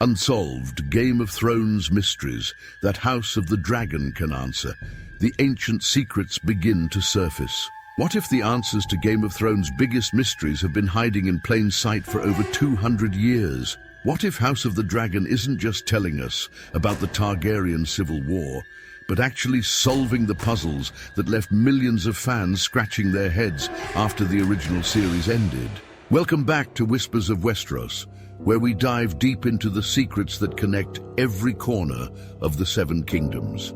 Unsolved, Game of Thrones mysteries that House of the Dragon can answer. The ancient secrets begin to surface. What if the answers to Game of Thrones' biggest mysteries have been hiding in plain sight for over 200 years? What if House of the Dragon isn't just telling us about the Targaryen civil war, but actually solving the puzzles that left millions of fans scratching their heads after the original series ended? Welcome back to Whispers of Westeros, where we dive deep into the secrets that connect every corner of the Seven Kingdoms.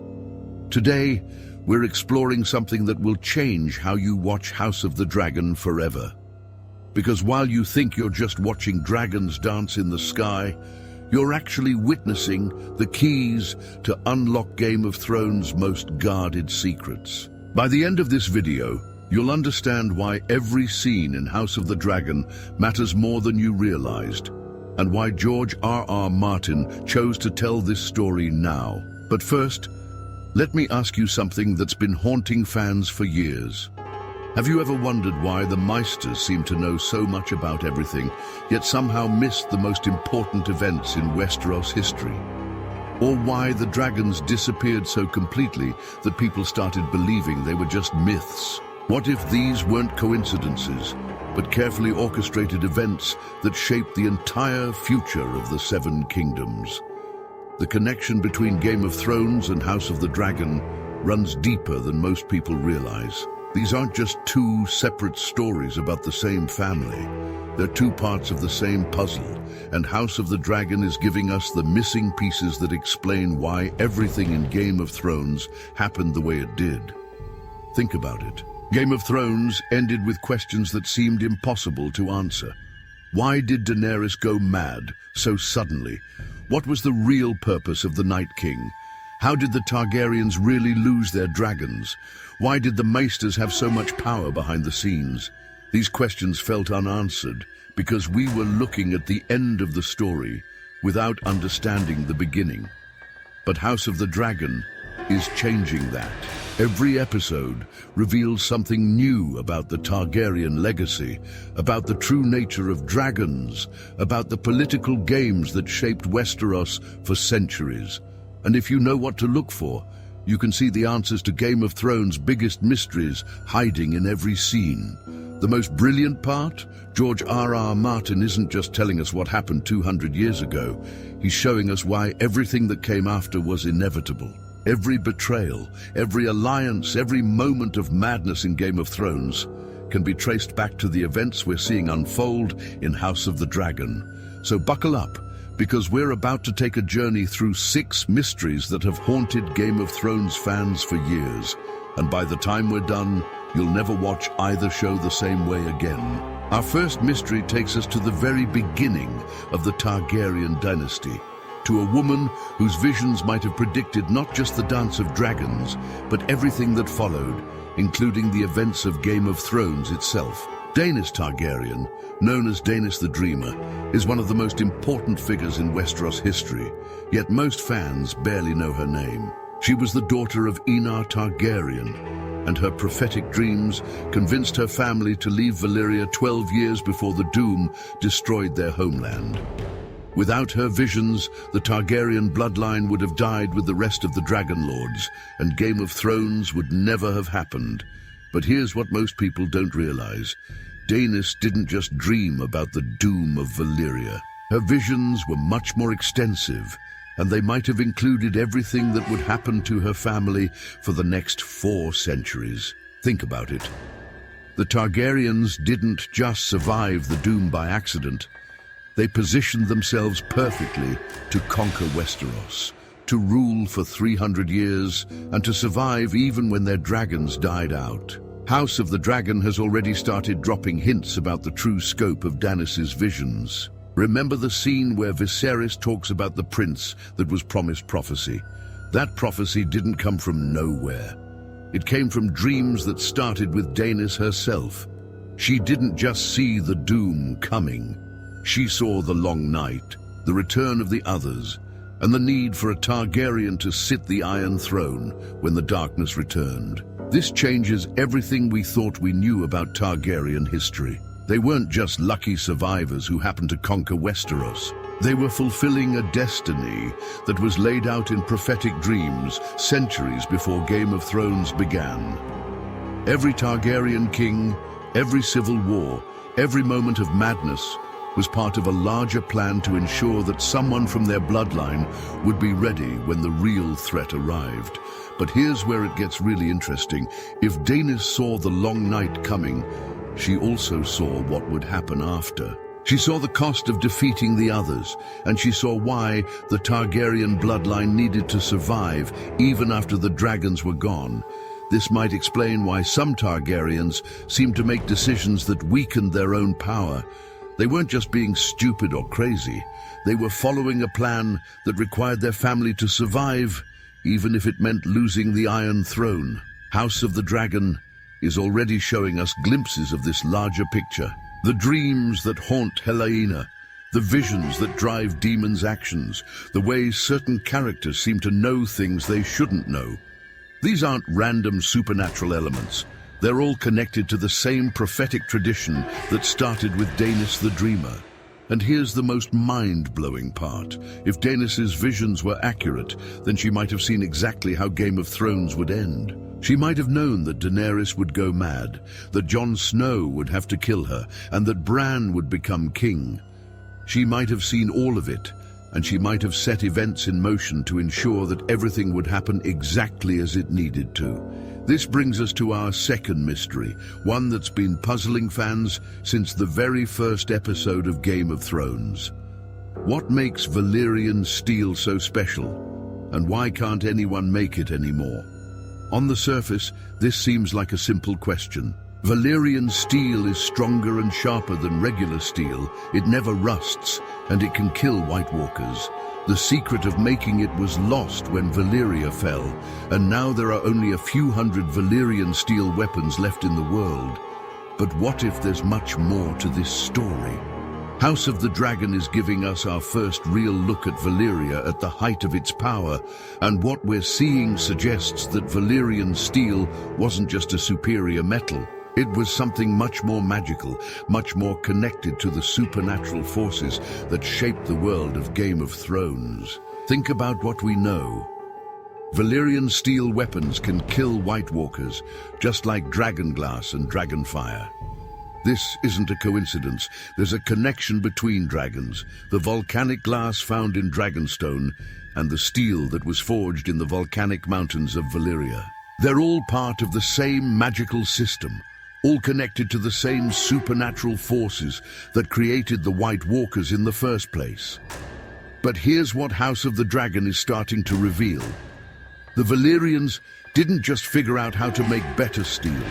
Today, we're exploring something that will change how you watch House of the Dragon forever. Because while you think you're just watching dragons dance in the sky, you're actually witnessing the keys to unlock Game of Thrones' most guarded secrets. By the end of this video, you'll understand why every scene in House of the Dragon matters more than you realized, and why George R.R. Martin chose to tell this story now. But first, let me ask you something that's been haunting fans for years. Have you ever wondered why the Maesters seem to know so much about everything, yet somehow missed the most important events in Westeros history? Or why the dragons disappeared so completely that people started believing they were just myths? What if these weren't coincidences, but carefully orchestrated events that shaped the entire future of the Seven Kingdoms? The connection between Game of Thrones and House of the Dragon runs deeper than most people realize. These aren't just two separate stories about the same family. They're two parts of the same puzzle, and House of the Dragon is giving us the missing pieces that explain why everything in Game of Thrones happened the way it did. Think about it. Game of Thrones ended with questions that seemed impossible to answer. Why did Daenerys go mad so suddenly? What was the real purpose of the Night King? How did the Targaryens really lose their dragons? Why did the Maesters have so much power behind the scenes? These questions felt unanswered because we were looking at the end of the story without understanding the beginning. But House of the Dragon is changing that. Every episode reveals something new about the Targaryen legacy, about the true nature of dragons, about the political games that shaped Westeros for centuries. And if you know what to look for, you can see the answers to Game of Thrones' biggest mysteries hiding in every scene. The most brilliant part? George R.R. Martin isn't just telling us what happened 200 years ago. He's showing us why everything that came after was inevitable. Every betrayal, every alliance, every moment of madness in Game of Thrones can be traced back to the events we're seeing unfold in House of the Dragon. So buckle up, because we're about to take a journey through 6 mysteries that have haunted Game of Thrones fans for years. And by the time we're done, you'll never watch either show the same way again. Our first mystery takes us to the very beginning of the Targaryen dynasty, to a woman whose visions might have predicted not just the dance of dragons, but everything that followed, including the events of Game of Thrones itself. Daenys Targaryen, known as Daenys the Dreamer, is one of the most important figures in Westeros history, yet most fans barely know her name. She was the daughter of Enar Targaryen, and her prophetic dreams convinced her family to leave Valyria 12 years before the Doom destroyed their homeland. Without her visions, the Targaryen bloodline would have died with the rest of the Dragon Lords, and Game of Thrones would never have happened. But here's what most people don't realize. Daenys didn't just dream about the doom of Valyria. Her visions were much more extensive, and they might have included everything that would happen to her family for the next 4 centuries. Think about it. The Targaryens didn't just survive the doom by accident. They positioned themselves perfectly to conquer Westeros, to rule for 300 years, and to survive even when their dragons died out. House of the Dragon has already started dropping hints about the true scope of Daenys' visions. Remember the scene where Viserys talks about the prince that was promised prophecy? That prophecy didn't come from nowhere. It came from dreams that started with Daenys herself. She didn't just see the doom coming. She saw the long night, the return of the others, and the need for a Targaryen to sit the Iron Throne when the darkness returned. This changes everything we thought we knew about Targaryen history. They weren't just lucky survivors who happened to conquer Westeros. They were fulfilling a destiny that was laid out in prophetic dreams centuries before Game of Thrones began. Every Targaryen king, every civil war, every moment of madness was part of a larger plan to ensure that someone from their bloodline would be ready when the real threat arrived. But here's where it gets really interesting. If Daenys saw the long night coming, she also saw what would happen after. She saw the cost of defeating the others, and she saw why the Targaryen bloodline needed to survive even after the dragons were gone. This might explain why some Targaryens seemed to make decisions that weakened their own power. They weren't just being stupid or crazy. They were following a plan that required their family to survive, even if it meant losing the Iron Throne. House of the Dragon is already showing us glimpses of this larger picture. The dreams that haunt Helaena, the visions that drive demons' actions, the ways certain characters seem to know things they shouldn't know. These aren't random supernatural elements. They're all connected to the same prophetic tradition that started with Daenys the Dreamer. And here's the most mind-blowing part. If Daenys' visions were accurate, then she might have seen exactly how Game of Thrones would end. She might have known that Daenerys would go mad, that Jon Snow would have to kill her, and that Bran would become king. She might have seen all of it, and she might have set events in motion to ensure that everything would happen exactly as it needed to. This brings us to our second mystery, one that's been puzzling fans since the very first episode of Game of Thrones. What makes Valyrian steel so special, and why can't anyone make it anymore? On the surface, this seems like a simple question. Valyrian steel is stronger and sharper than regular steel. It never rusts, and it can kill White Walkers. The secret of making it was lost when Valyria fell, and now there are only a few hundred Valyrian steel weapons left in the world. But what if there's much more to this story? House of the Dragon is giving us our first real look at Valyria at the height of its power, and what we're seeing suggests that Valyrian steel wasn't just a superior metal. It was something much more magical, much more connected to the supernatural forces that shaped the world of Game of Thrones. Think about what we know. Valyrian steel weapons can kill White Walkers, just like dragonglass and dragonfire. This isn't a coincidence. There's a connection between dragons, the volcanic glass found in Dragonstone, and the steel that was forged in the volcanic mountains of Valyria. They're all part of the same magical system, all connected to the same supernatural forces that created the White Walkers in the first place. But here's what House of the Dragon is starting to reveal. The Valyrians didn't just figure out how to make better steel.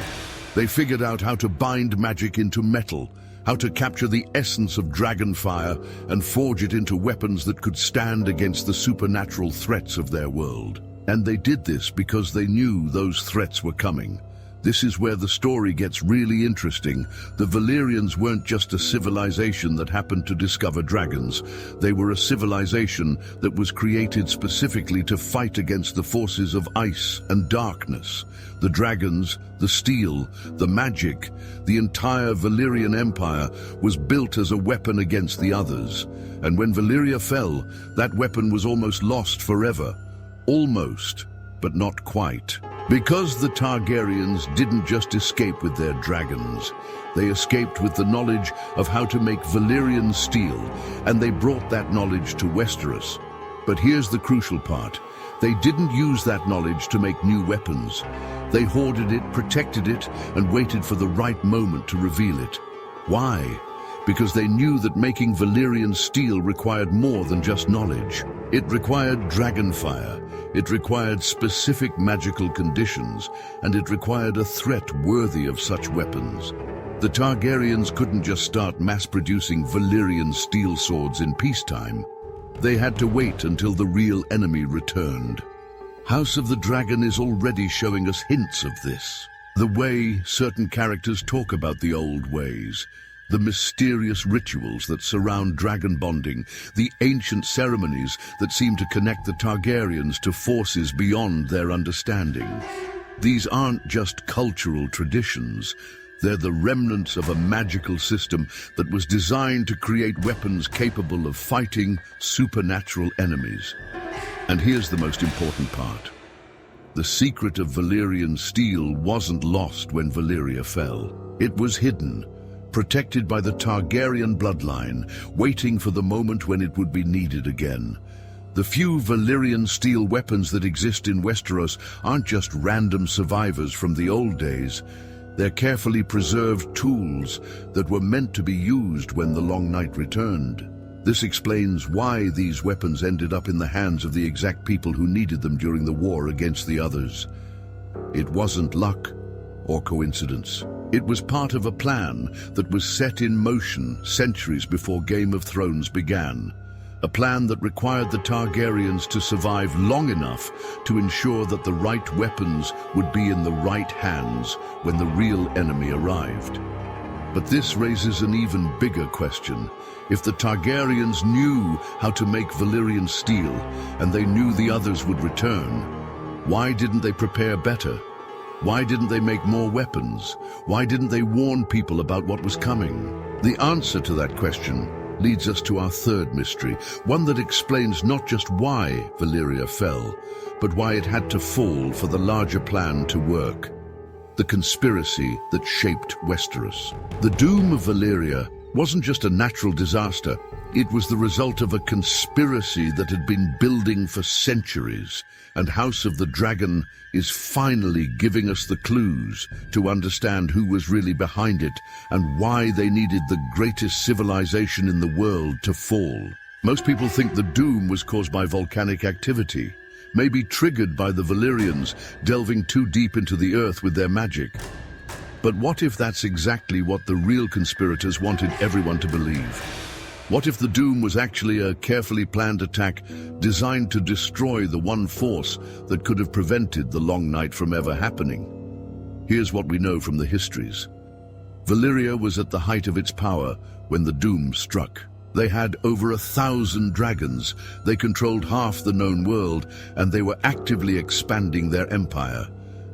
They figured out how to bind magic into metal, how to capture the essence of dragonfire and forge it into weapons that could stand against the supernatural threats of their world. And they did this because they knew those threats were coming. This is where the story gets really interesting. The Valyrians weren't just a civilization that happened to discover dragons. They were a civilization that was created specifically to fight against the forces of ice and darkness. The dragons, the steel, the magic, the entire Valyrian Empire was built as a weapon against the others. And when Valyria fell, that weapon was almost lost forever. Almost, but not quite. Because the Targaryens didn't just escape with their dragons, they escaped with the knowledge of how to make Valyrian steel, and they brought that knowledge to Westeros. But here's the crucial part. They didn't use that knowledge to make new weapons. They hoarded it, protected it, and waited for the right moment to reveal it. Why? Because they knew that making Valyrian steel required more than just knowledge. It required dragonfire, it required specific magical conditions, and it required a threat worthy of such weapons. The Targaryens couldn't just start mass-producing Valyrian steel swords in peacetime. They had to wait until the real enemy returned. House of the Dragon is already showing us hints of this. The way certain characters talk about the old ways, the mysterious rituals that surround dragon bonding, the ancient ceremonies that seem to connect the Targaryens to forces beyond their understanding. These aren't just cultural traditions, They're the remnants of a magical system that was designed to create weapons capable of fighting supernatural enemies. And here's the most important part. The secret of Valyrian steel wasn't lost when Valyria fell. It was hidden, protected by the Targaryen bloodline, waiting for the moment when it would be needed again. The few Valyrian steel weapons that exist in Westeros aren't just random survivors from the old days. They're carefully preserved tools that were meant to be used when the Long Night returned. This explains why these weapons ended up in the hands of the exact people who needed them during the war against the others. It wasn't luck or coincidence. It was part of a plan that was set in motion centuries before Game of Thrones began. A plan that required the Targaryens to survive long enough to ensure that the right weapons would be in the right hands when the real enemy arrived. But this raises an even bigger question. If the Targaryens knew how to make Valyrian steel, and they knew the others would return, why didn't they prepare better? Why didn't they make more weapons? Why didn't they warn people about what was coming? The answer to that question leads us to our third mystery, one that explains not just why Valyria fell, but why it had to fall for the larger plan to work. The conspiracy that shaped Westeros. The doom of Valyria wasn't just a natural disaster, it was the result of a conspiracy that had been building for centuries, and House of the Dragon is finally giving us the clues to understand who was really behind it and why they needed the greatest civilization in the world to fall. Most people think the doom was caused by volcanic activity, maybe triggered by the Valyrians delving too deep into the earth with their magic. But what if that's exactly what the real conspirators wanted everyone to believe? What if the doom was actually a carefully planned attack designed to destroy the one force that could have prevented the Long Night from ever happening? Here's what we know from the histories. Valyria was at the height of its power when the doom struck. They had over 1,000 dragons, they controlled half the known world, and they were actively expanding their empire.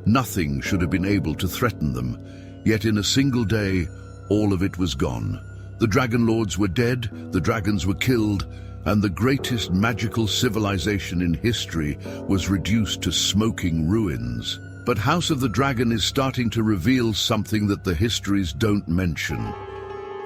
Nothing should have been able to threaten them, yet in a single day, all of it was gone. The Dragon Lords were dead, the dragons were killed, and the greatest magical civilization in history was reduced to smoking ruins. But House of the Dragon is starting to reveal something that the histories don't mention.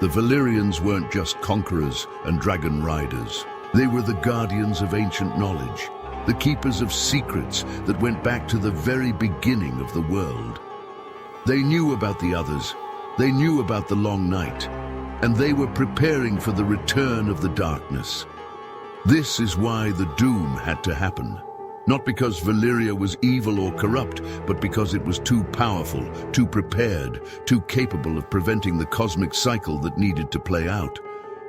The Valyrians weren't just conquerors and dragon riders. They were the guardians of ancient knowledge, the keepers of secrets that went back to the very beginning of the world. They knew about the others, they knew about the Long Night, and they were preparing for the return of the darkness. This is why the doom had to happen. Not because Valyria was evil or corrupt, but because it was too powerful, too prepared, too capable of preventing the cosmic cycle that needed to play out.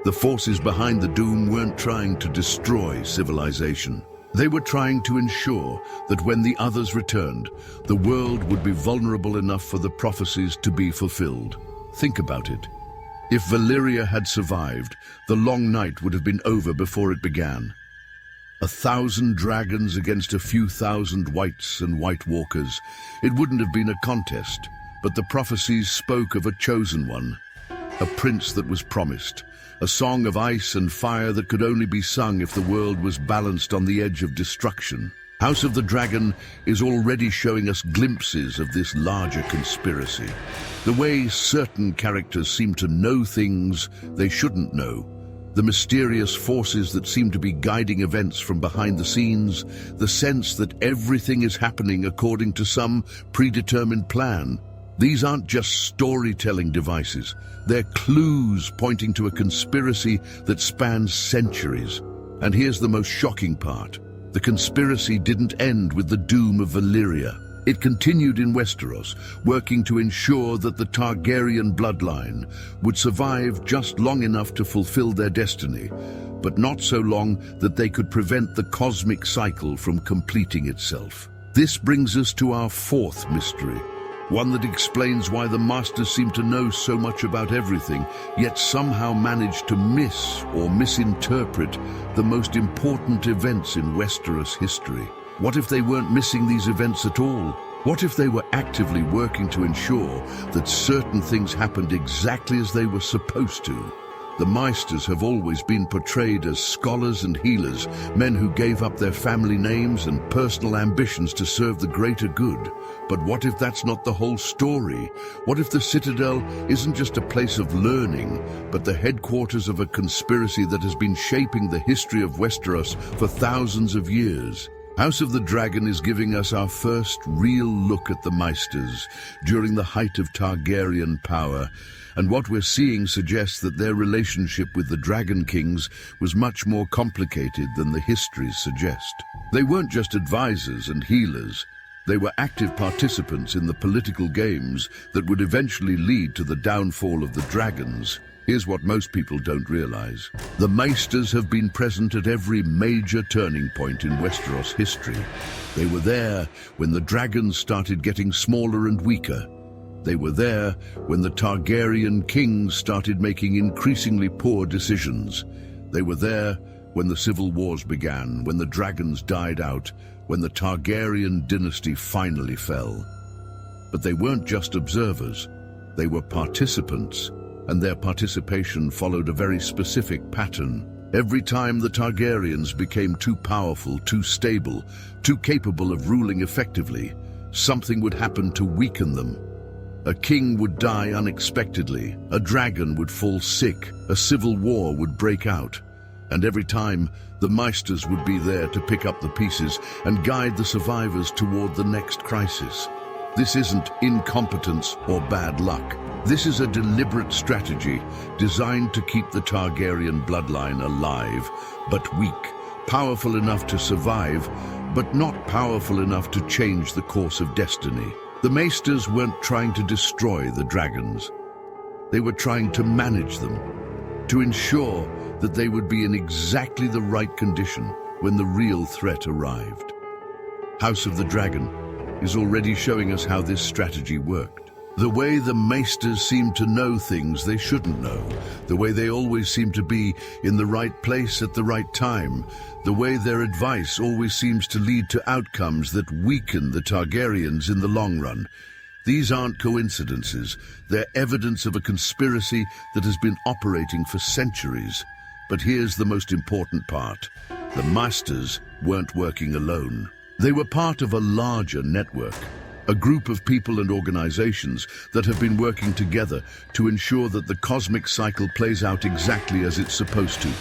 The forces behind the doom weren't trying to destroy civilization. They were trying to ensure that when the others returned, the world would be vulnerable enough for the prophecies to be fulfilled. Think about it. If Valyria had survived, the Long Night would have been over before it began. 1,000 dragons against a few thousand whites and white walkers. It wouldn't have been a contest, but the prophecies spoke of a chosen one, a prince that was promised, a song of ice and fire that could only be sung if the world was balanced on the edge of destruction. House of the Dragon is already showing us glimpses of this larger conspiracy. The way certain characters seem to know things they shouldn't know. The mysterious forces that seem to be guiding events from behind the scenes. The sense that everything is happening according to some predetermined plan. These aren't just storytelling devices. They're clues pointing to a conspiracy that spans centuries. And here's the most shocking part. The conspiracy didn't end with the doom of Valyria. It continued in Westeros, working to ensure that the Targaryen bloodline would survive just long enough to fulfill their destiny, but not so long that they could prevent the cosmic cycle from completing itself. This brings us to our fourth mystery, one that explains why the Maesters seem to know so much about everything, yet somehow manage to miss or misinterpret the most important events in Westeros history. What if they weren't missing these events at all? What if they were actively working to ensure that certain things happened exactly as they were supposed to? The Maesters have always been portrayed as scholars and healers, men who gave up their family names and personal ambitions to serve the greater good. But what if that's not the whole story? What if the Citadel isn't just a place of learning, but the headquarters of a conspiracy that has been shaping the history of Westeros for thousands of years? House of the Dragon is giving us our first real look at the Maesters during the height of Targaryen power, and what we're seeing suggests that their relationship with the Dragon Kings was much more complicated than the histories suggest. They weren't just advisors and healers. They were active participants in the political games that would eventually lead to the downfall of the dragons. Here's what most people don't realize. The Maesters have been present at every major turning point in Westeros history. They were there when the dragons started getting smaller and weaker. They were there when the Targaryen kings started making increasingly poor decisions. They were there when the civil wars began, when the dragons died out, when the Targaryen dynasty finally fell. But they weren't just observers. They were participants, and their participation followed a very specific pattern. Every time the Targaryens became too powerful, too stable, too capable of ruling effectively, something would happen to weaken them. A king would die unexpectedly, a dragon would fall sick, a civil war would break out. And every time, the Maesters would be there to pick up the pieces and guide the survivors toward the next crisis. This isn't incompetence or bad luck. This is a deliberate strategy designed to keep the Targaryen bloodline alive, but weak, powerful enough to survive, but not powerful enough to change the course of destiny. The Maesters weren't trying to destroy the dragons. They were trying to manage them, to ensure that they would be in exactly the right condition when the real threat arrived. House of the Dragon is already showing us how this strategy worked. The way the Maesters seem to know things they shouldn't know, the way they always seem to be in the right place at the right time, the way their advice always seems to lead to outcomes that weaken the Targaryens in the long run. These aren't coincidences. They're evidence of a conspiracy that has been operating for centuries. But here's the most important part. The Maesters weren't working alone. They were part of a larger network. A group of people and organizations that have been working together to ensure that the cosmic cycle plays out exactly as it's supposed to.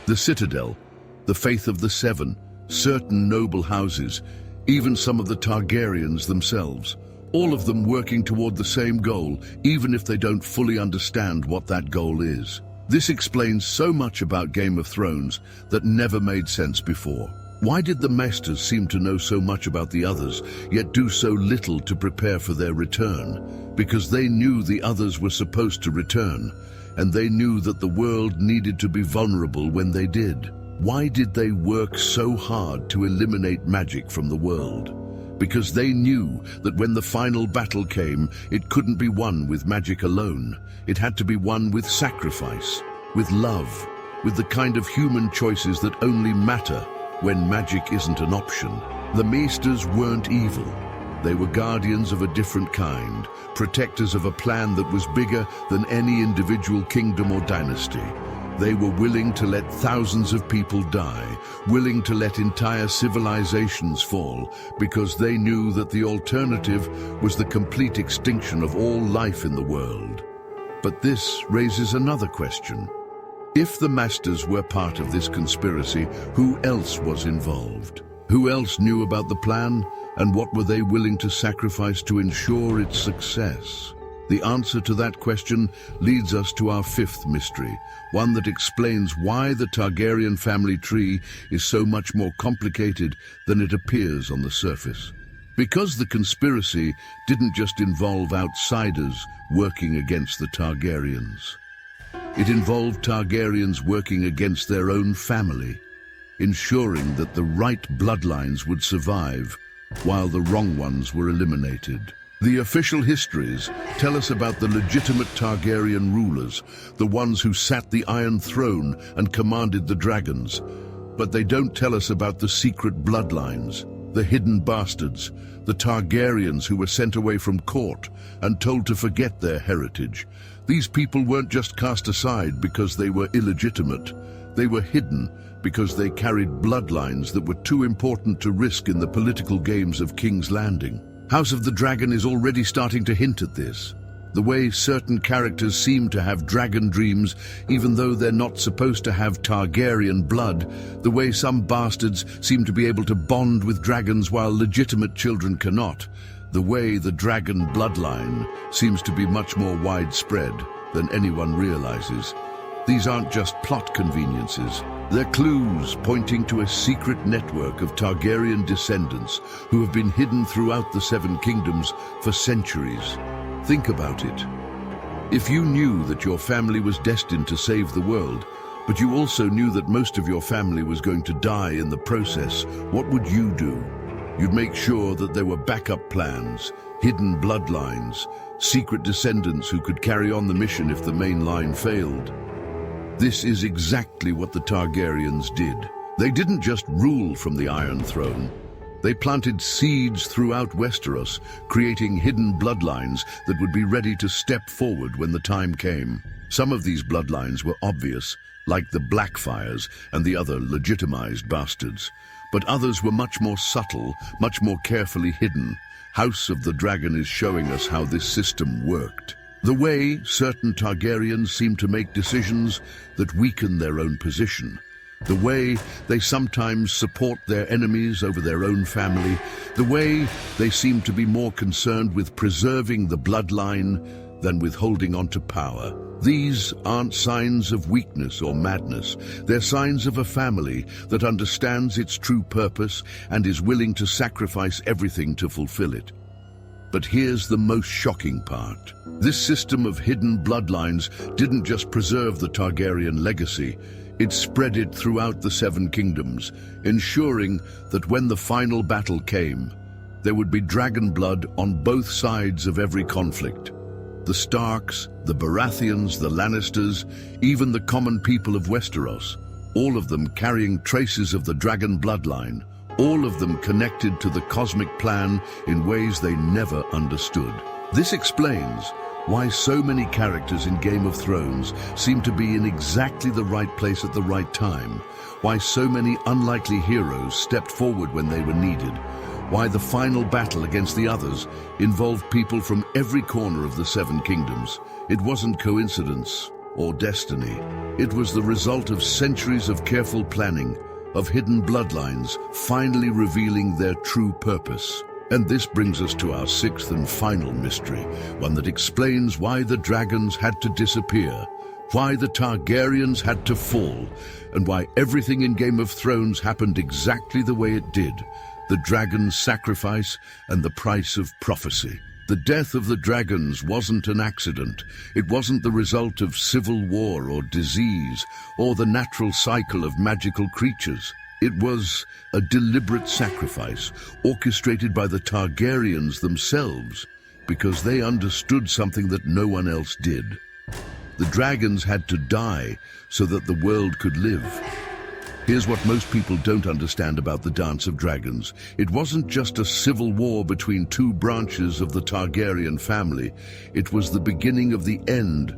The Citadel, the Faith of the Seven, certain noble houses, even some of the Targaryens themselves, all of them working toward the same goal, even if they don't fully understand what that goal is. This explains so much about Game of Thrones that never made sense before. Why did the Maesters seem to know so much about the others, yet do so little to prepare for their return? Because they knew the others were supposed to return, and they knew that the world needed to be vulnerable when they did. Why did they work so hard to eliminate magic from the world? Because they knew that when the final battle came, it couldn't be won with magic alone. It had to be won with sacrifice, with love, with the kind of human choices that only matter when magic isn't an option. The Maesters weren't evil. They were guardians of a different kind, protectors of a plan that was bigger than any individual kingdom or dynasty. They were willing to let thousands of people die, willing to let entire civilizations fall, because they knew that the alternative was the complete extinction of all life in the world. But this raises another question. If the Maesters were part of this conspiracy, who else was involved? Who else knew about the plan, and what were they willing to sacrifice to ensure its success? The answer to that question leads us to our fifth mystery, one that explains why the Targaryen family tree is so much more complicated than it appears on the surface. Because the conspiracy didn't just involve outsiders working against the Targaryens. It involved Targaryens working against their own family, ensuring that the right bloodlines would survive while the wrong ones were eliminated. The official histories tell us about the legitimate Targaryen rulers, the ones who sat the Iron Throne and commanded the dragons. But they don't tell us about the secret bloodlines, The hidden bastards, the Targaryens who were sent away from court and told to forget their heritage. These people weren't just cast aside because they were illegitimate. They were hidden because they carried bloodlines that were too important to risk in the political games of King's Landing. House of the Dragon is already starting to hint at this. The way certain characters seem to have dragon dreams, even though they're not supposed to have Targaryen blood, the way some bastards seem to be able to bond with dragons while legitimate children cannot, the way the dragon bloodline seems to be much more widespread than anyone realizes. These aren't just plot conveniences. They're clues pointing to a secret network of Targaryen descendants who have been hidden throughout the Seven Kingdoms for centuries. Think about it. If you knew that your family was destined to save the world, but you also knew that most of your family was going to die in the process, what would you do? You'd make sure that there were backup plans, hidden bloodlines, secret descendants who could carry on the mission if the main line failed. This is exactly what the Targaryens did. They didn't just rule from the Iron Throne. They planted seeds throughout Westeros, creating hidden bloodlines that would be ready to step forward when the time came. Some of these bloodlines were obvious, like the Blackfires and the other legitimized bastards. But others were much more subtle, much more carefully hidden. House of the Dragon is showing us how this system worked. The way certain Targaryens seem to make decisions that weaken their own position. The way they sometimes support their enemies over their own family. The way they seem to be more concerned with preserving the bloodline than with holding on to power. These aren't signs of weakness or madness. They're signs of a family that understands its true purpose and is willing to sacrifice everything to fulfill it. But here's the most shocking part. This system of hidden bloodlines didn't just preserve the Targaryen legacy, it spread it throughout the Seven Kingdoms, ensuring that when the final battle came, there would be dragon blood on both sides of every conflict. The Starks, the Baratheons, the Lannisters, even the common people of Westeros, all of them carrying traces of the dragon bloodline, all of them connected to the cosmic plan in ways they never understood. This explains why so many characters in Game of Thrones seem to be in exactly the right place at the right time, why so many unlikely heroes stepped forward when they were needed, why the final battle against the others involved people from every corner of the Seven Kingdoms. It wasn't coincidence or destiny. It was the result of centuries of careful planning, of hidden bloodlines finally revealing their true purpose. And this brings us to our sixth and final mystery, one that explains why the dragons had to disappear, why the Targaryens had to fall, and why everything in Game of Thrones happened exactly the way it did. The dragon's sacrifice and the price of prophecy. The death of the dragons wasn't an accident. It wasn't the result of civil war or disease, or the natural cycle of magical creatures. It was a deliberate sacrifice, orchestrated by the Targaryens themselves, because they understood something that no one else did. The dragons had to die so that the world could live. Here's what most people don't understand about the Dance of Dragons. It wasn't just a civil war between two branches of the Targaryen family. It was the beginning of the end,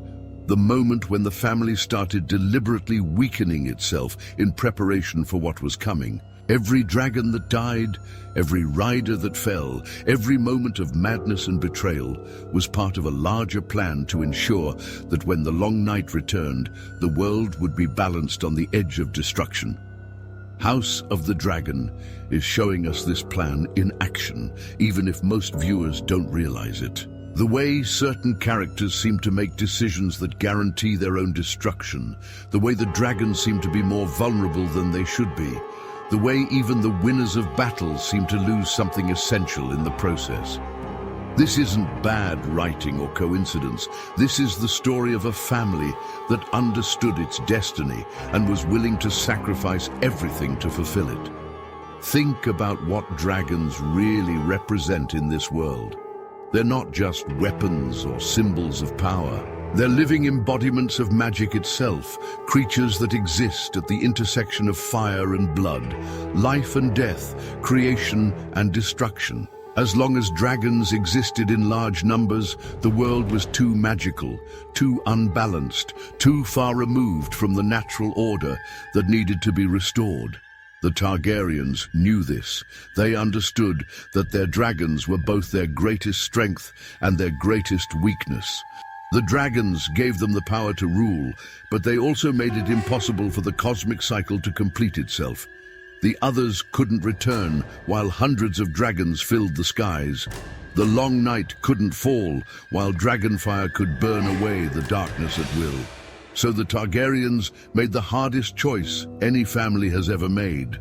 the moment when the family started deliberately weakening itself in preparation for what was coming. Every dragon that died, every rider that fell, every moment of madness and betrayal was part of a larger plan to ensure that when the long night returned, the world would be balanced on the edge of destruction. House of the Dragon is showing us this plan in action, even if most viewers don't realize it. The way certain characters seem to make decisions that guarantee their own destruction, the way the dragons seem to be more vulnerable than they should be, the way even the winners of battles seem to lose something essential in the process. This isn't bad writing or coincidence. This is the story of a family that understood its destiny and was willing to sacrifice everything to fulfill it. Think about what dragons really represent in this world. They're not just weapons or symbols of power. They're living embodiments of magic itself, creatures that exist at the intersection of fire and blood, life and death, creation and destruction. As long as dragons existed in large numbers, the world was too magical, too unbalanced, too far removed from the natural order that needed to be restored. The Targaryens knew this. They understood that their dragons were both their greatest strength and their greatest weakness. The dragons gave them the power to rule, but they also made it impossible for the cosmic cycle to complete itself. The others couldn't return while hundreds of dragons filled the skies. The long night couldn't fall while dragonfire could burn away the darkness at will. So the Targaryens made the hardest choice any family has ever made.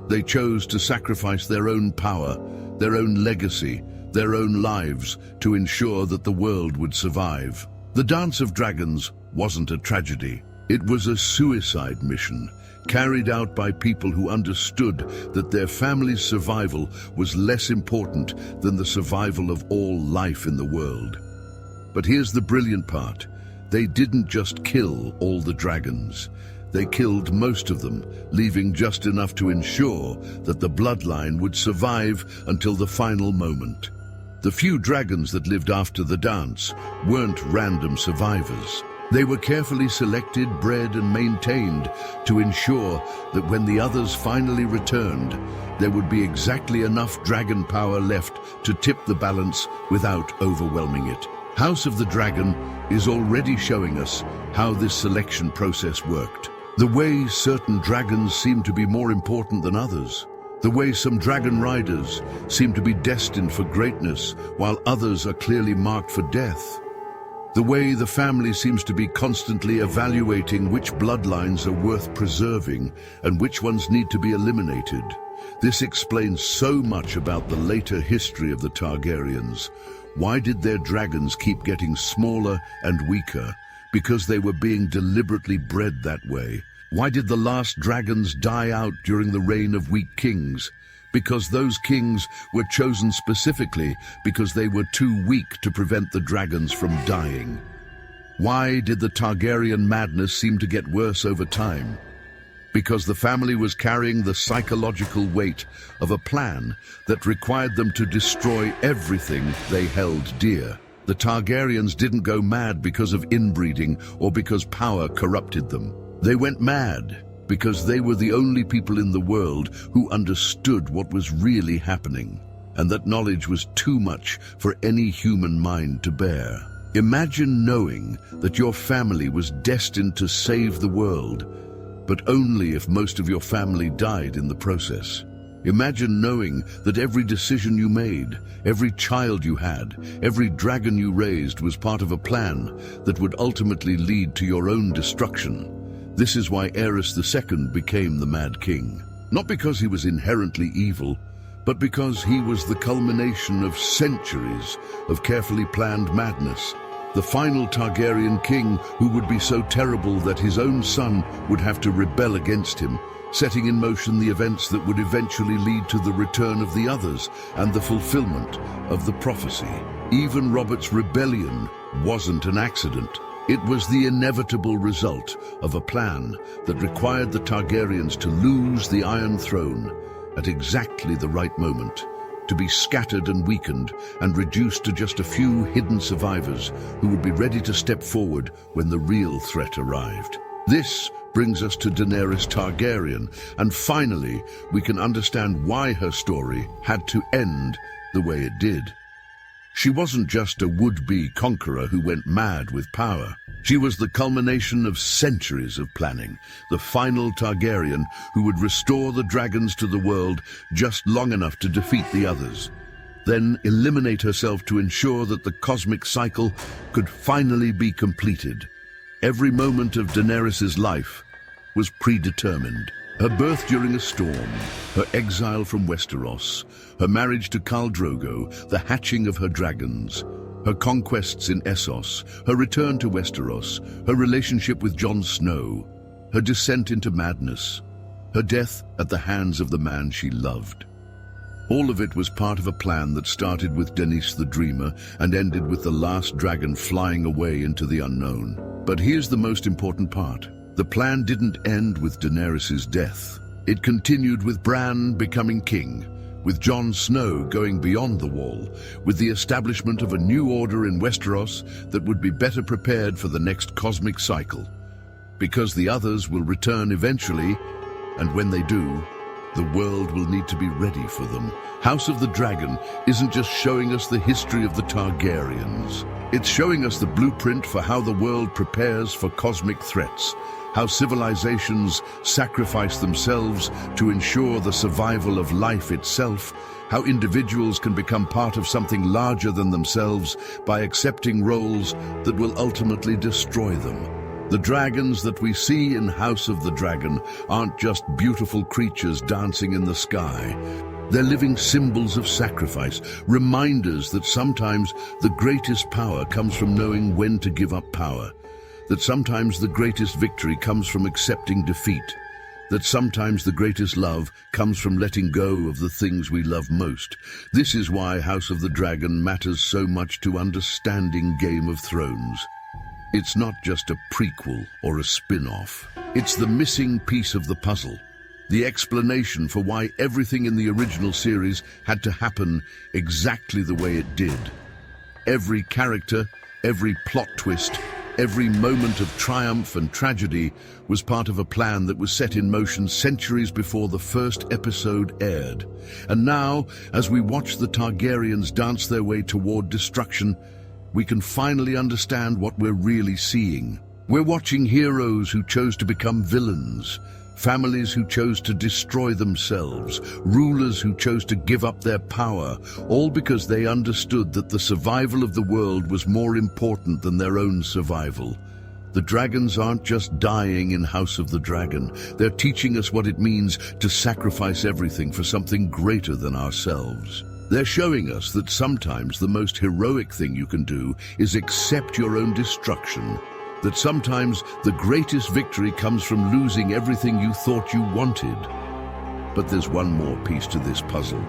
They chose to sacrifice their own power, their own legacy, their own lives to ensure that the world would survive. The Dance of Dragons wasn't a tragedy. It was a suicide mission, carried out by people who understood that their family's survival was less important than the survival of all life in the world. But here's the brilliant part. They didn't just kill all the dragons. They killed most of them, leaving just enough to ensure that the bloodline would survive until the final moment. The few dragons that lived after the dance weren't random survivors. They were carefully selected, bred, and maintained to ensure that when the others finally returned, there would be exactly enough dragon power left to tip the balance without overwhelming it. House of the Dragon is already showing us how this selection process worked. The way certain dragons seem to be more important than others. The way some dragon riders seem to be destined for greatness, while others are clearly marked for death. The way the family seems to be constantly evaluating which bloodlines are worth preserving and which ones need to be eliminated. This explains so much about the later history of the Targaryens. Why did their dragons keep getting smaller and weaker? Because they were being deliberately bred that way. Why did the last dragons die out during the reign of weak kings? Because those kings were chosen specifically because they were too weak to prevent the dragons from dying. Why did the Targaryen madness seem to get worse over time? Because the family was carrying the psychological weight of a plan that required them to destroy everything they held dear. The Targaryens didn't go mad because of inbreeding or because power corrupted them. They went mad because they were the only people in the world who understood what was really happening, and that knowledge was too much for any human mind to bear. Imagine knowing that your family was destined to save the world, but only if most of your family died in the process. Imagine knowing that every decision you made, every child you had, every dragon you raised was part of a plan that would ultimately lead to your own destruction. This is why Aerys II became the Mad King. Not because he was inherently evil, but because he was the culmination of centuries of carefully planned madness. The final Targaryen king who would be so terrible that his own son would have to rebel against him, setting in motion the events that would eventually lead to the return of the others and the fulfillment of the prophecy. Even Robert's rebellion wasn't an accident. It was the inevitable result of a plan that required the Targaryens to lose the Iron Throne at exactly the right moment, to be scattered and weakened and reduced to just a few hidden survivors who would be ready to step forward when the real threat arrived. This brings us to Daenerys Targaryen, and finally we can understand why her story had to end the way it did. She wasn't just a would-be conqueror who went mad with power. She was the culmination of centuries of planning, the final Targaryen who would restore the dragons to the world just long enough to defeat the others, then eliminate herself to ensure that the cosmic cycle could finally be completed. Every moment of Daenerys' life was predetermined. Her birth during a storm, her exile from Westeros, her marriage to Khal Drogo, the hatching of her dragons, her conquests in Essos, her return to Westeros, her relationship with Jon Snow, her descent into madness, her death at the hands of the man she loved. All of it was part of a plan that started with Daenys the Dreamer and ended with the last dragon flying away into the unknown. But here's the most important part. The plan didn't end with Daenerys' death. It continued with Bran becoming king, with Jon Snow going beyond the Wall, with the establishment of a new order in Westeros that would be better prepared for the next cosmic cycle. Because the others will return eventually, and when they do, the world will need to be ready for them. House of the Dragon isn't just showing us the history of the Targaryens. It's showing us the blueprint for how the world prepares for cosmic threats, how civilizations sacrifice themselves to ensure the survival of life itself, how individuals can become part of something larger than themselves by accepting roles that will ultimately destroy them. The dragons that we see in House of the Dragon aren't just beautiful creatures dancing in the sky. They're living symbols of sacrifice, reminders that sometimes the greatest power comes from knowing when to give up power, that sometimes the greatest victory comes from accepting defeat, that sometimes the greatest love comes from letting go of the things we love most. This is why House of the Dragon matters so much to understanding Game of Thrones. It's not just a prequel or a spin-off. It's the missing piece of the puzzle, the explanation for why everything in the original series had to happen exactly the way it did. Every character, every plot twist, every moment of triumph and tragedy was part of a plan that was set in motion centuries before the first episode aired. And now, as we watch the Targaryens dance their way toward destruction, we can finally understand what we're really seeing. We're watching heroes who chose to become villains, families who chose to destroy themselves, rulers who chose to give up their power, all because they understood that the survival of the world was more important than their own survival. The dragons aren't just dying in House of the Dragon. They're teaching us what it means to sacrifice everything for something greater than ourselves. They're showing us that sometimes the most heroic thing you can do is accept your own destruction, that sometimes the greatest victory comes from losing everything you thought you wanted. But there's one more piece to this puzzle,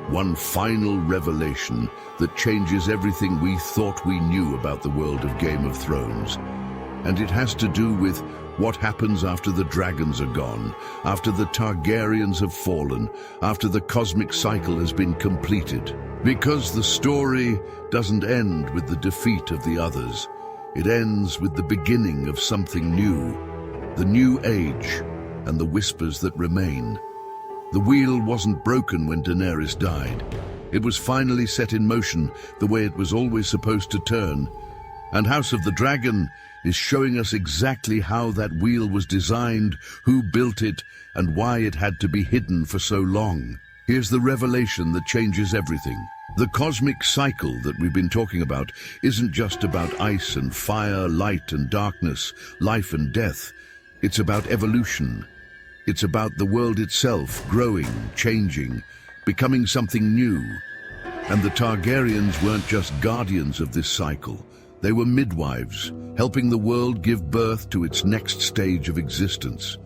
one final revelation that changes everything we thought we knew about the world of Game of Thrones. And it has to do with what happens after the dragons are gone, after the Targaryens have fallen, after the cosmic cycle has been completed. Because the story doesn't end with the defeat of the others. It ends with the beginning of something new, the new age and the whispers that remain. The wheel wasn't broken when Daenerys died. It was finally set in motion the way it was always supposed to turn. And House of the Dragon is showing us exactly how that wheel was designed, who built it, and why it had to be hidden for so long. Here's the revelation that changes everything. The cosmic cycle that we've been talking about isn't just about ice and fire, light and darkness, life and death. It's about evolution. It's about the world itself growing, changing, becoming something new. And the Targaryens weren't just guardians of this cycle. They were midwives, helping the world give birth to its next stage of existence.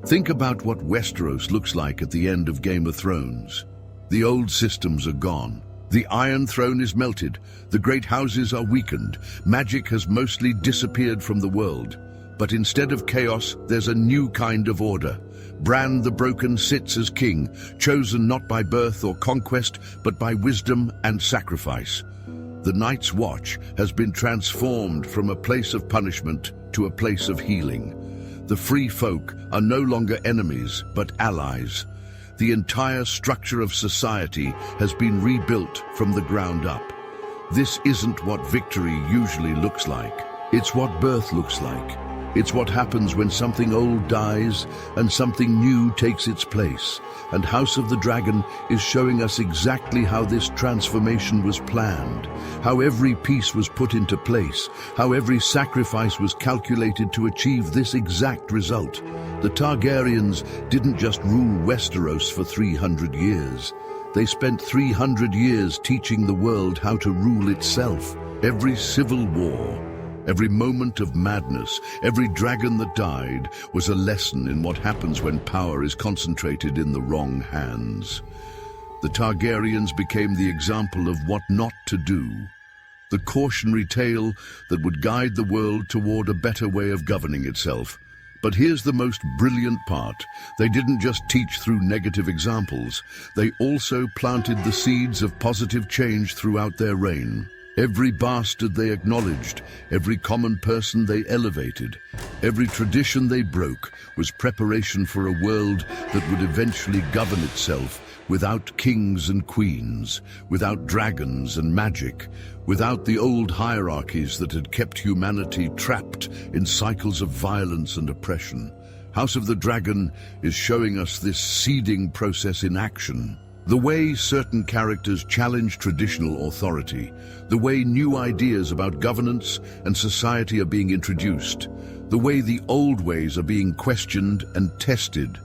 Think about what Westeros looks like at the end of Game of Thrones. The old systems are gone. The Iron Throne is melted. The great houses are weakened. Magic has mostly disappeared from the world. But instead of chaos, there's a new kind of order. Bran the Broken sits as king, chosen not by birth or conquest, but by wisdom and sacrifice. The Night's Watch has been transformed from a place of punishment to a place of healing. The free folk are no longer enemies, but allies. The entire structure of society has been rebuilt from the ground up. This isn't what victory usually looks like. It's what birth looks like. It's what happens when something old dies and something new takes its place. And House of the Dragon is showing us exactly how this transformation was planned, how every piece was put into place, how every sacrifice was calculated to achieve this exact result. The Targaryens didn't just rule Westeros for 300 years. They spent 300 years teaching the world how to rule itself. Every civil war, every moment of madness, every dragon that died was a lesson in what happens when power is concentrated in the wrong hands. The Targaryens became the example of what not to do, the cautionary tale that would guide the world toward a better way of governing itself. But here's the most brilliant part. They didn't just teach through negative examples, they also planted the seeds of positive change throughout their reign. Every bastard they acknowledged, every common person they elevated, every tradition they broke was preparation for a world that would eventually govern itself without kings and queens, without dragons and magic, without the old hierarchies that had kept humanity trapped in cycles of violence and oppression. House of the Dragon is showing us this seeding process in action. The way certain characters challenge traditional authority, the way new ideas about governance and society are being introduced, the way the old ways are being questioned and tested.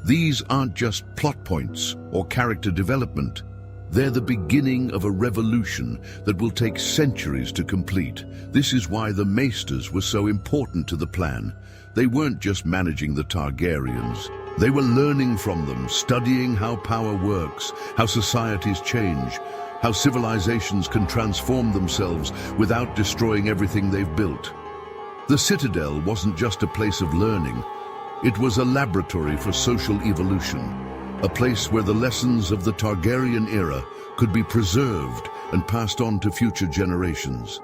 These aren't just plot points or character development. They're the beginning of a revolution that will take centuries to complete. This is why the Maesters were so important to the plan. They weren't just managing the Targaryens. They were learning from them, studying how power works, how societies change, how civilizations can transform themselves without destroying everything they've built. The Citadel wasn't just a place of learning. It was a laboratory for social evolution, a place where the lessons of the Targaryen era could be preserved and passed on to future generations.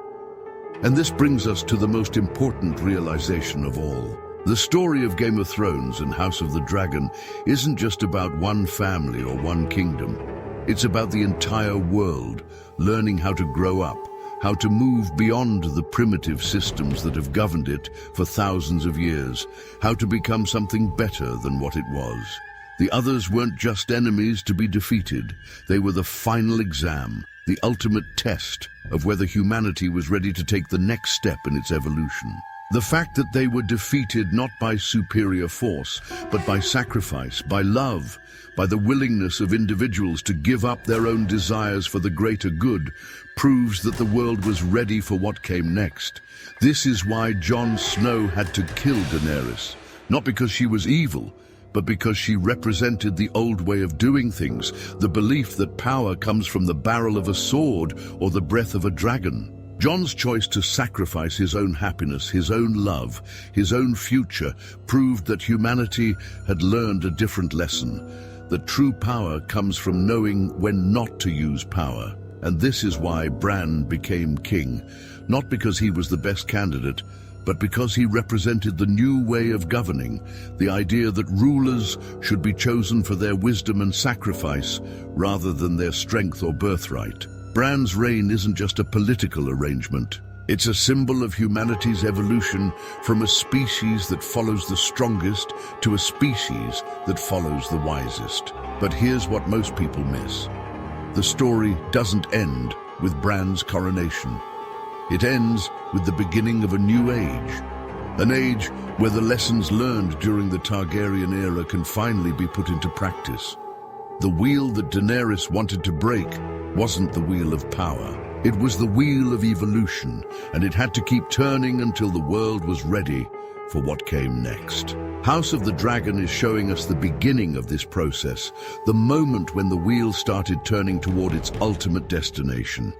And this brings us to the most important realization of all. The story of Game of Thrones and House of the Dragon isn't just about one family or one kingdom. It's about the entire world, learning how to grow up, how to move beyond the primitive systems that have governed it for thousands of years, how to become something better than what it was. The others weren't just enemies to be defeated. They were the final exam, the ultimate test of whether humanity was ready to take the next step in its evolution. The fact that they were defeated not by superior force, but by sacrifice, by love, by the willingness of individuals to give up their own desires for the greater good, proves that the world was ready for what came next. This is why Jon Snow had to kill Daenerys, not because she was evil, but because she represented the old way of doing things, the belief that power comes from the barrel of a sword or the breath of a dragon. Jon's choice to sacrifice his own happiness, his own love, his own future, proved that humanity had learned a different lesson, that true power comes from knowing when not to use power. And this is why Bran became king, not because he was the best candidate, but because he represented the new way of governing, the idea that rulers should be chosen for their wisdom and sacrifice rather than their strength or birthright. Bran's reign isn't just a political arrangement. It's a symbol of humanity's evolution from a species that follows the strongest to a species that follows the wisest. But here's what most people miss. The story doesn't end with Bran's coronation. It ends with the beginning of a new age. An age where the lessons learned during the Targaryen era can finally be put into practice. The wheel that Daenerys wanted to break wasn't the wheel of power. It was the wheel of evolution, and it had to keep turning until the world was ready for what came next. House of the Dragon is showing us the beginning of this process, the moment when the wheel started turning toward its ultimate destination.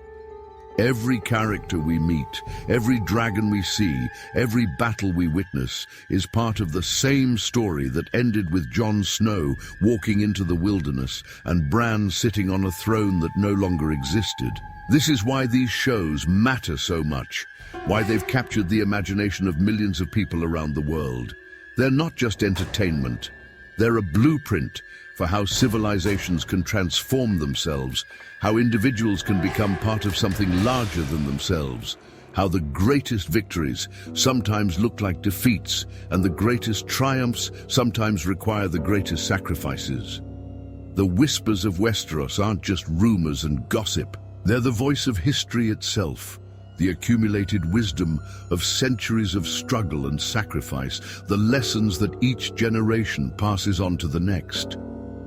Every character we meet, every dragon we see, every battle we witness is part of the same story that ended with Jon Snow walking into the wilderness and Bran sitting on a throne that no longer existed. This is why these shows matter so much, why they've captured the imagination of millions of people around the world. They're not just entertainment. They're a blueprint for how civilizations can transform themselves, how individuals can become part of something larger than themselves, how the greatest victories sometimes look like defeats, and the greatest triumphs sometimes require the greatest sacrifices. The whispers of Westeros aren't just rumors and gossip. They're the voice of history itself, the accumulated wisdom of centuries of struggle and sacrifice, the lessons that each generation passes on to the next.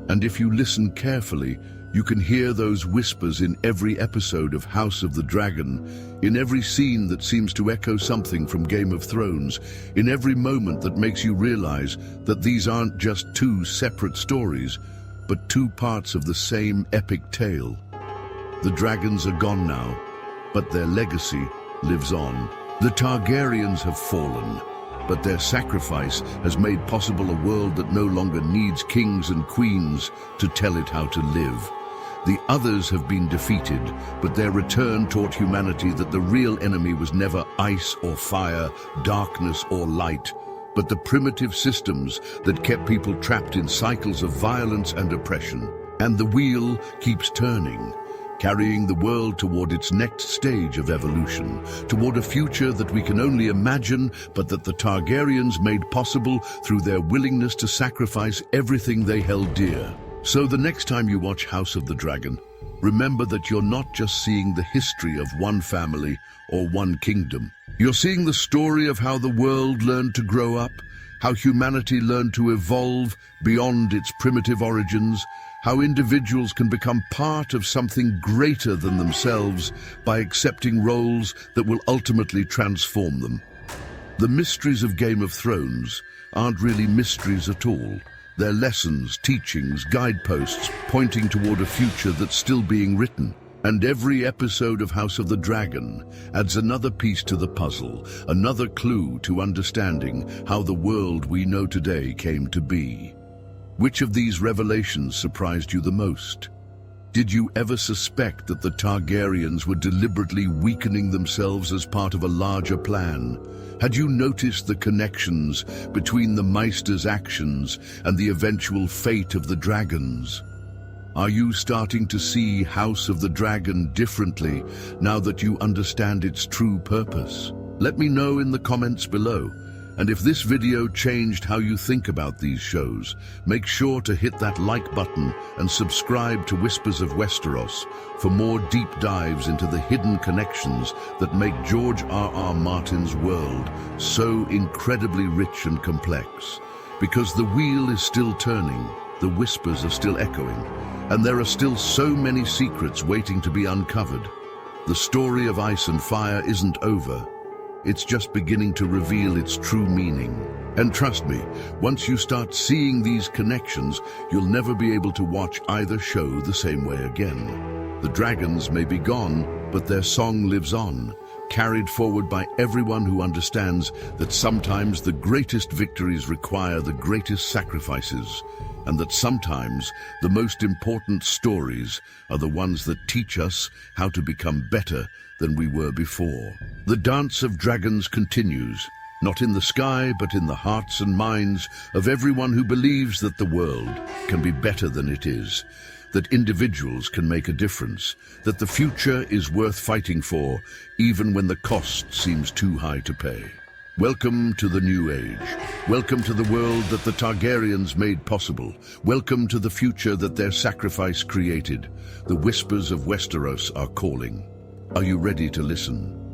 And if you listen carefully, you can hear those whispers in every episode of House of the Dragon, in every scene that seems to echo something from Game of Thrones, in every moment that makes you realize that these aren't just two separate stories, but two parts of the same epic tale. The dragons are gone now, but their legacy lives on. The Targaryens have fallen, but their sacrifice has made possible a world that no longer needs kings and queens to tell it how to live. The others have been defeated, but their return taught humanity that the real enemy was never ice or fire, darkness or light, but the primitive systems that kept people trapped in cycles of violence and oppression. And the wheel keeps turning, carrying the world toward its next stage of evolution, toward a future that we can only imagine, but that the Targaryens made possible through their willingness to sacrifice everything they held dear. So the next time you watch House of the Dragon, remember that you're not just seeing the history of one family or one kingdom. You're seeing the story of how the world learned to grow up, how humanity learned to evolve beyond its primitive origins, how individuals can become part of something greater than themselves by accepting roles that will ultimately transform them. The mysteries of Game of Thrones aren't really mysteries at all. They're lessons, teachings, guideposts pointing toward a future that's still being written. And every episode of House of the Dragon adds another piece to the puzzle, another clue to understanding how the world we know today came to be. Which of these revelations surprised you the most? Did you ever suspect that the Targaryens were deliberately weakening themselves as part of a larger plan? Had you noticed the connections between the Maesters' actions and the eventual fate of the dragons? Are you starting to see House of the Dragon differently now that you understand its true purpose? Let me know in the comments below. And if this video changed how you think about these shows, make sure to hit that like button and subscribe to Whispers of Westeros for more deep dives into the hidden connections that make George R.R. Martin's world so incredibly rich and complex. Because the wheel is still turning, the whispers are still echoing, and there are still so many secrets waiting to be uncovered. The story of Ice and Fire isn't over. It's just beginning to reveal its true meaning. And trust me, once you start seeing these connections, you'll never be able to watch either show the same way again. The dragons may be gone, but their song lives on, carried forward by everyone who understands that sometimes the greatest victories require the greatest sacrifices, and that sometimes the most important stories are the ones that teach us how to become better than we were before. The dance of dragons continues, not in the sky, but in the hearts and minds of everyone who believes that the world can be better than it is, that individuals can make a difference, that the future is worth fighting for, even when the cost seems too high to pay. Welcome to the new age. Welcome to the world that the Targaryens made possible. Welcome to the future that their sacrifice created. The whispers of Westeros are calling. Are you ready to listen?